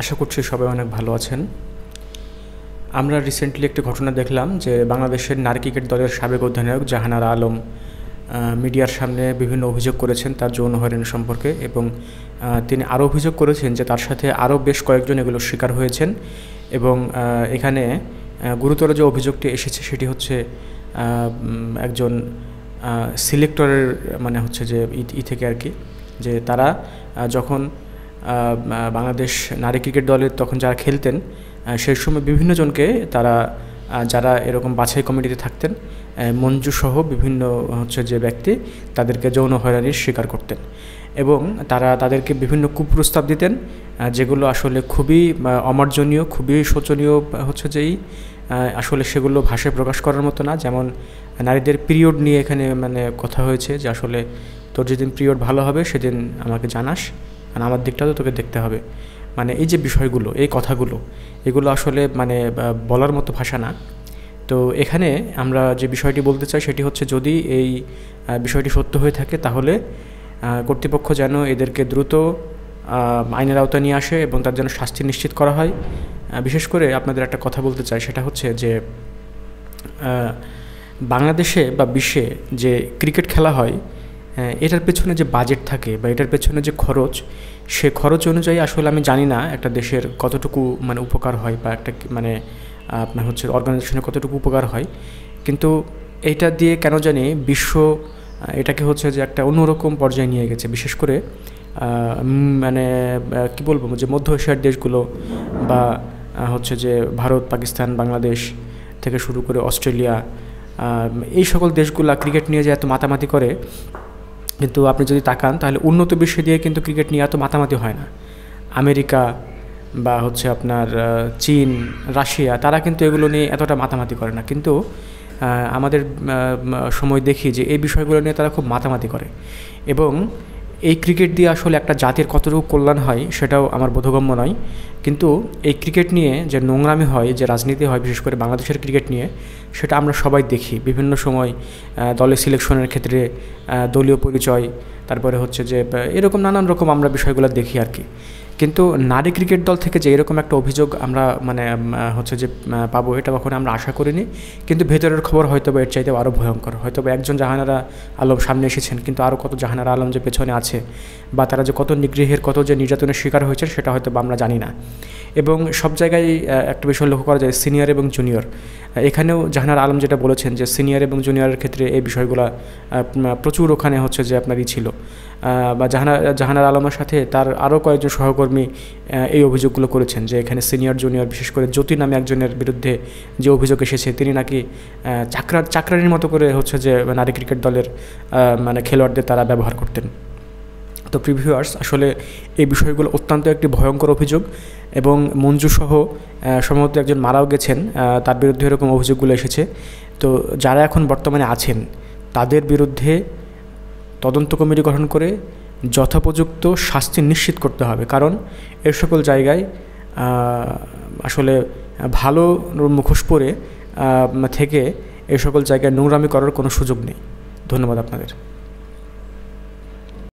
আশা করছি সবাই অনেক ভালো আছেন। আমরা রিসেন্টলি একটি ঘটনা দেখলাম যে বাংলাদেশের নারী ক্রিকেট দলের সাবেক অধিনায়ক জাহানারা আলম মিডিয়ার সামনে বিভিন্ন অভিযোগ করেছেন তার যৌন হয়রানি সম্পর্কে, এবং তিনি আরও অভিযোগ করেছেন যে তার সাথে আরও বেশ কয়েকজন এগুলো শিকার হয়েছেন। এবং এখানে গুরুতর যে অভিযোগটি এসেছে সেটি হচ্ছে একজন সিলেক্টরের মানে হচ্ছে যে থেকে আর কি, যে তারা যখন বাংলাদেশ নারী ক্রিকেট দলের তখন যারা খেলতেন সেই সময় বিভিন্ন জনকে তারা যারা এরকম বাছাই কমিটিতে থাকতেন মঞ্জু সহ বিভিন্ন হচ্ছে যে ব্যক্তি তাদেরকে যৌন হয়রানির শিকার করতেন, এবং তাদেরকে বিভিন্ন কুপ্রস্তাব দিতেন যেগুলো আসলে খুবই অমার্জনীয়, খুবই শোচনীয় হচ্ছে যেই আসলে সেগুলো ভাষায় প্রকাশ করার মতো না। যেমন নারীদের পিরিয়ড নিয়ে এখানে মানে কথা হয়েছে যে আসলে তোর যেদিন পিরিয়ড ভালো হবে সেদিন আমাকে জানাস, আর আমার দিকটা তো তোকে দেখতে হবে। মানে এই যে বিষয়গুলো, এই কথাগুলো, এগুলো আসলে মানে বলার মতো ভাষা না। তো এখানে আমরা যে বিষয়টি বলতে চাই সেটি হচ্ছে, যদি এই বিষয়টি সত্য হয়ে থাকে তাহলে কর্তৃপক্ষ যেন এদেরকে দ্রুত আইনের আওতায় নিয়ে আসে এবং তার যেন শাস্তি নিশ্চিত করা হয়। বিশেষ করে আপনাদের একটা কথা বলতে চাই, সেটা হচ্ছে যে বাংলাদেশে বা বিশ্বে যে ক্রিকেট খেলা হয় এটার পেছনে যে বাজেট থাকে বা এটার পেছনে যে খরচ, সে খরচ অনুযায়ী আসলে আমি জানি না একটা দেশের কতটুকু মানে উপকার হয় বা একটা মানে আপনার হচ্ছে অর্গানাইজেশনের কতটুকু উপকার হয়। কিন্তু এইটা দিয়ে কেন জানি বিশ্ব এটাকে হচ্ছে যে একটা অন্যরকম পর্যায়ে নিয়ে গেছে। বিশেষ করে মানে কি বলবো, যে মধ্য এশিয়ার দেশগুলো বা হচ্ছে যে ভারত, পাকিস্তান, বাংলাদেশ থেকে শুরু করে অস্ট্রেলিয়া, এই সকল দেশগুলা ক্রিকেট নিয়ে যে এত মাতামাতি করে, কিন্তু আপনি যদি তাকান তাহলে উন্নত বিশ্বে দিয়ে কিন্তু ক্রিকেট নিয়ে এত মাতামাতি হয় না। আমেরিকা বা হচ্ছে আপনার চীন, রাশিয়া, তারা কিন্তু এগুলো নিয়ে এতটা মাতামাতি করে না। কিন্তু আমাদের সময় দেখি যে এই বিষয়গুলো নিয়ে তারা খুব মাতামাতি করে, এবং এই ক্রিকেট দিয়ে আসলে একটা জাতির কতটুকু কল্যাণ হয় সেটাও আমার বোধগম্য নয়। কিন্তু এই ক্রিকেট নিয়ে যে নোংরামি হয়, যে রাজনীতি হয়, বিশেষ করে বাংলাদেশের ক্রিকেট নিয়ে, সেটা আমরা সবাই দেখি বিভিন্ন সময়। দলের সিলেকশনের ক্ষেত্রে দলীয় পরিচয়, তারপরে হচ্ছে যে এরকম নানান রকম আমরা বিষয়গুলো দেখি আর কি। কিন্তু নারী ক্রিকেট দল থেকে যে এরকম একটা অভিযোগ আমরা মানে হচ্ছে যে পাবো, এটা কখনো আমরা আশা করিনি। কিন্তু ভেতরের খবর হয়তো এর চাইতেও আরও ভয়ঙ্কর। হয়তো একজন জাহানারা আলম সামনে এসেছেন, কিন্তু আরও কত জাহানারা আলম যে পেছনে আছে বা তারা যে কত নিগৃহের, কত যে নির্যাতনের শিকার হয়েছে সেটা হয়তো আমরা জানি না। এবং সব জায়গায় একটা বিষয় লক্ষ্য করা যায়, সিনিয়র এবং জুনিয়র। এখানেও জাহানারা আলম যেটা বলেছেন যে সিনিয়র এবং জুনিয়রের ক্ষেত্রে এই বিষয়গুলো প্রচুর ওখানে হচ্ছে যে আপনারই ছিল, বা জাহানারা আলমের সাথে তার আরও কয়েকজন সহকর্মী এই অভিযোগগুলো করেছেন যে এখানে সিনিয়র জুনিয়র, বিশেষ করে জ্যোতি নামে একজনের বিরুদ্ধে যে অভিযোগ এসেছে, তিনি নাকি চাকরানির মতো করে হচ্ছে যে নারী ক্রিকেট দলের মানে খেলোয়াড়দের তারা ব্যবহার করতেন। তো প্রিভিউয়ার্স, আসলে এই বিষয়গুলো অত্যন্ত একটি ভয়ঙ্কর অভিযোগ, এবং মঞ্জুসহ সম্ভবত একজন মারাও গেছেন, তার বিরুদ্ধে এরকম অভিযোগগুলো এসেছে। তো যারা এখন বর্তমানে আছেন তাদের বিরুদ্ধে তদন্ত কমিটি গঠন করে যথোপযুক্ত শাস্তি নিশ্চিত করতে হবে, কারণ এর সকল জায়গায় আসলে ভালো মুখোশ পরে থেকে এ সকল জায়গায় নোংরামি করার কোনো সুযোগ নেই। ধন্যবাদ আপনাদের।